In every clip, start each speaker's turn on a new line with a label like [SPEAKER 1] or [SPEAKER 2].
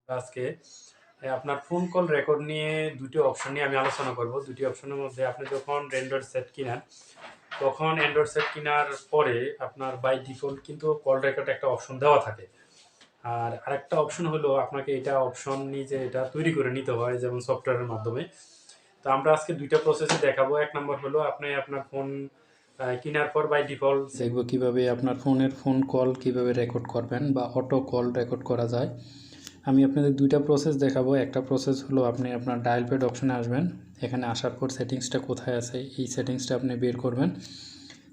[SPEAKER 1] আজকে আপনার phone call record নিয়ে দুটি অপশন নিয়ে আমি আলোচনা করব। দুটি অপশনের মধ্যে আপনি যখন অ্যান্ড্রয়েড সেট কিনেন, তখন অ্যান্ড্রয়েড সেট কেনার পরে আপনার বাই ডিফল্ট কিন্তু কল রেকর্ড একটা অপশন দেওয়া থাকে। আর আরেকটা অপশন হলো আপনাকে এটা অপশন নিজে এটা তৈরি করে নিতে হয়, যেমন সফটওয়্যারের মাধ্যমে। তো আমরা আজকে দুইটা প্রসেসে দেখাবো। এক নম্বর হলো আপনি আপনার ফোন কেনার পর বাই ডিফল্ট দেখব কিভাবে আপনার ফোনের ফোন কল কিভাবে রেকর্ড করবেন বা অটো কল রেকর্ড করা যায়। আমি আপনাদের দুইটা প্রসেস দেখাবো। একটা প্রসেস হলো আপনি আপনার ডায়াল প্যাড অপশনে আসবেন, এখানে আসার পর সেটিংসটা কোথায় আছে এই সেটিংসটা আপনি বের করবেন।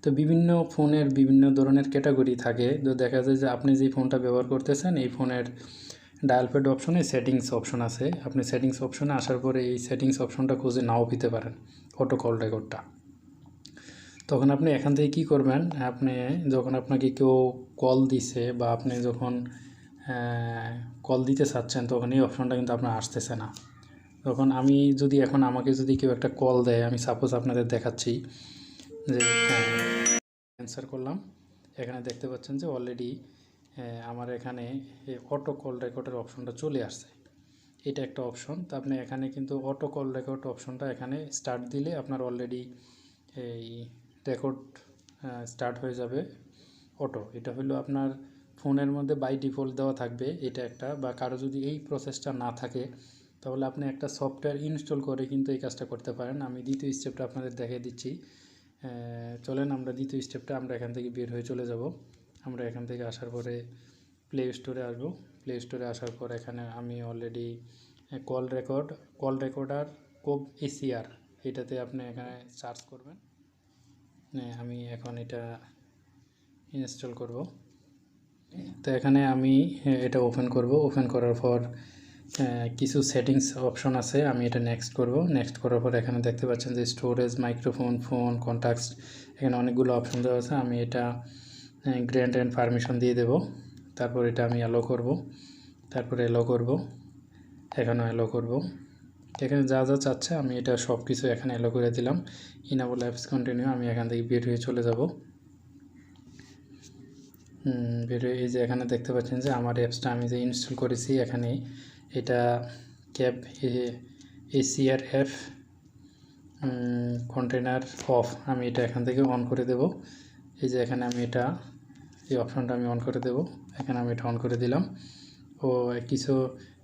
[SPEAKER 1] তো বিভিন্ন ফোনের বিভিন্ন ধরনের ক্যাটাগরি থাকে, তো দেখা যায় যে আপনি যে ফোনটা ব্যবহার করতেছেন এই ফোনের ডায়াল প্যাড অপশনে সেটিংস অপশন আছে। আপনি সেটিংস অপশনে আসার পরে এই সেটিংস অপশনটা খুঁজে নাও পেতে পারেন, অটো কল রেকর্ডটা। তখন আপনি এখান থেকে কী করবেন, আপনি যখন আপনাকে কেউ কল দিছে বা আপনি যখন কল দিতে চাচ্ছেন, তখন এই অপশনটা কিন্তু আপনার আসতেছে না। তখন আমি যদি এখন আমাকে যদি কেউ একটা কল দেয়, আমি সাপোজ আপনাদের দেখাচ্ছি যে অ্যান্সার করলাম, এখানে দেখতে পাচ্ছেন যে অলরেডি আমার এখানে অটো কল রেকর্ডের অপশনটা চলে আসছে। এটা একটা অপশন। তো আপনি এখানে কিন্তু অটো কল রেকর্ড অপশনটা এখানে স্টার্ট দিলে আপনার অলরেডি এই রেকর্ড স্টার্ট হয়ে যাবে অটো। এটা হলো আপনার ফোনের মধ্যে বাই ডিফল্ট দেওয়া থাকবে এটা একটা, বা কারো যদি এই প্রসেসটা না থাকে তাহলে আপনি একটা সফটওয়্যার ইনস্টল করে কিন্তু এই কাজটা করতে পারেন। আমি দ্বিতীয় স্টেপটা আপনাদের দেখিয়ে দিচ্ছি। চলেন আমরা দ্বিতীয় স্টেপটা আমরা এখান থেকে বের হয়ে চলে যাব। আমরা এখান থেকে আসার পরে প্লে স্টোরে আসবো। প্লে স্টোরে আসার পর এখানে আমি অলরেডি কল রেকর্ডার কোব এসিআর এটাতে আপনি এখানে সার্চ করবেন। আমি এখন এটা ইনস্টল করব। তো এখানে আমি এটা ওপেন করব। ওপেন করার পর কিছু সেটিংস অপশন আছে, আমি এটা নেক্সট করব। নেক্সট করার পর এখানে দেখতে পাচ্ছেন যে স্টোরেজ, মাইক্রোফোন, ফোন, কন্ট্যাক্টস, এখানে অনেকগুলো অপশন দেওয়া আছে। আমি এটা গ্র্যান্ট অ্যান্ড পারমিশন দিয়ে দেব। তারপর এটা আমি অ্যালো করব, তারপরে অ্যালো করব, এখানেও অ্যালো করব। এখানে যা যা চাচ্ছে আমি এটা সব কিছু এখানে অ্যালো করে দিলাম। ইনাবল অ্যাপস কন্টিনিউ, আমি এখান থেকে বের হয়ে চলে যাব। বের হয়ে এই যে এখানে দেখতে পাচ্ছেন যে আমার অ্যাপসটা আমি যে ইনস্টল করেছি, এখানে এটা cab ACR app container of, আমি এটা এখান থেকে অন করে দেব। এই যে এখানে আমি এটা এই অপশনটা আমি অন করে দেব। এখানে আমি এটা অন করে দিলাম। ও কিছু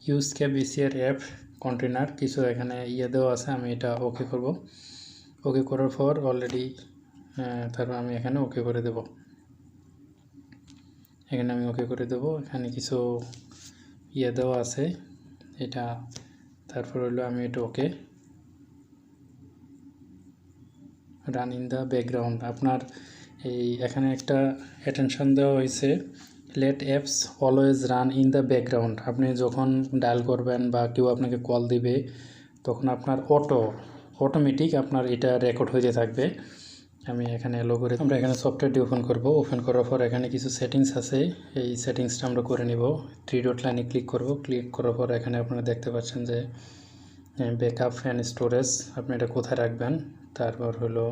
[SPEAKER 1] use cab ACR app container কিছু এখানে দেওয়া আছে, আমি এটা ওকে করব। ওকে করার পর অলরেডি তারপর আমি এখানে ওকে করে দেব। এখানে আমি ওকে করে দেব। এখানে কিছু দেওয়া আছে এটা, তারপর হলো আমি এটা ওকে রান ইন দ্য ব্যাকগ্রাউন্ড। আপনার এই এখানে একটা অ্যাটেনশন দেওয়া হয়েছে, let apps always run in the background. আপনি যখন ডায়াল করবেন বা কেউ আপনাকে কল দিবে, তখন আপনার অটোমেটিক আপনার এটা রেকর্ড হয়ে থাকবে। আমি এখানে এলো করে আমরা এখানে সফটওয়্যারটি ওপেন করব। ওপেন করার পর এখানে কিছু সেটিংস আছে, এই সেটিংসটা আমরা করে নিব। 3 ডট লাইনে ক্লিক করব। ক্লিক করার পর এখানে আপনারা দেখতে পাচ্ছেন যে ব্যাকআপ অ্যান্ড স্টোরেজ, আপনি এটা কোথায় রাখবেন। তারপর হলো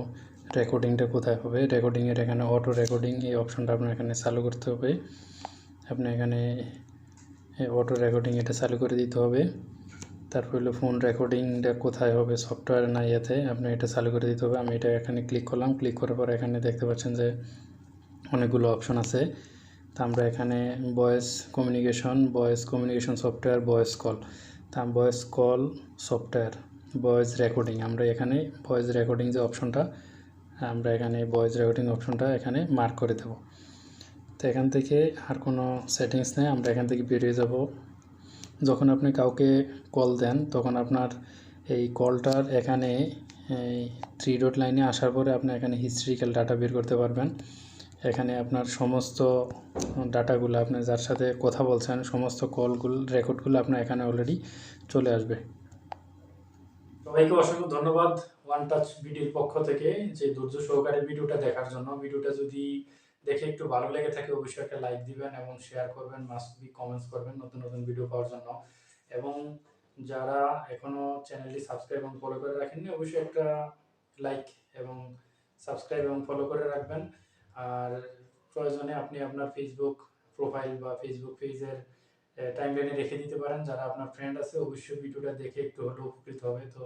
[SPEAKER 1] রেকর্ডিংটা কোথায় হবে, রেকর্ডিংয়ের এখানে অটো রেকর্ডিং এই অপশনটা আপনার এখানে চালু করতে হবে। আপনি এখানে অটো রেকর্ডিং এটা চালু করে দিতে হবে। তারপর হলো ফোন রেকর্ডিংটা কোথায় হবে, সফটওয়্যার না আপনি এটা চালু করে দিতে হবে। আমি এটা এখানে ক্লিক করলাম। ক্লিক করার পর এখানে দেখতে পাচ্ছেন যে অনেকগুলো অপশন আছে। তা আমরা এখানে voice communication software, voice call, তা voice call software, voice recording, আমরা এখানে ভয়েস রেকর্ডিং যে অপশনটা, আমরা এখানে ভয়েস রেকর্ডিং অপশনটা এখানে মার্ক করে দেব। তো এখান থেকে আর কোনো সেটিংস নেই, আমরা এখান থেকে বেরিয়ে যাব। যখন আপনি কাউকে কল দেন তখন আপনার এই কলটার এখানে এই 3 ডট লাইনে আসার পরে আপনি এখানে হিস্ট্রিক্যাল ডাটা বের করতে পারবেন। এখানে আপনার সমস্ত ডাটাগুলো, আপনি যার সাথে কথা বলছেন সমস্ত কলগুলো রেকর্ডগুলো আপনার এখানে অলরেডি চলে আসবে। সবাইকে অসংখ্য ধন্যবাদ ওয়ান টাচ ভিডিওর পক্ষ থেকে যে ধৈর্য সহকারে ভিডিওটা দেখার জন্য। ভিডিওটা যদি দেখে একটু ভালো লেগে থাকে অবশ্যই একটা লাইক দিবেন এবং শেয়ার করবেন, মাস্ট বি কমেন্টস করবেন নতুন নতুন ভিডিও পাওয়ার জন্য। এবং যারা এখনো চ্যানেলটি সাবস্ক্রাইব এবং ফলো করে রাখেননি অবশ্যই একটা লাইক এবং সাবস্ক্রাইব এবং ফলো করে রাখবেন। আর প্রয়োজনে আপনি আপনার ফেসবুক প্রোফাইল বা ফেসবুক পেজের টাইমলাইনে রেখে দিতে পারেন। যারা আপনার ফ্রেন্ড আছে অবশ্যই ভিডিওটা দেখে একটু হলেও উপকৃত হবে। তো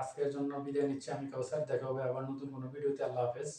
[SPEAKER 1] আজকের জন্য বিদায় নিচ্ছি আমি কাউসার। দেখা হবে আবার নতুন কোনো ভিডিওতে। আল্লাহ হাফেজ।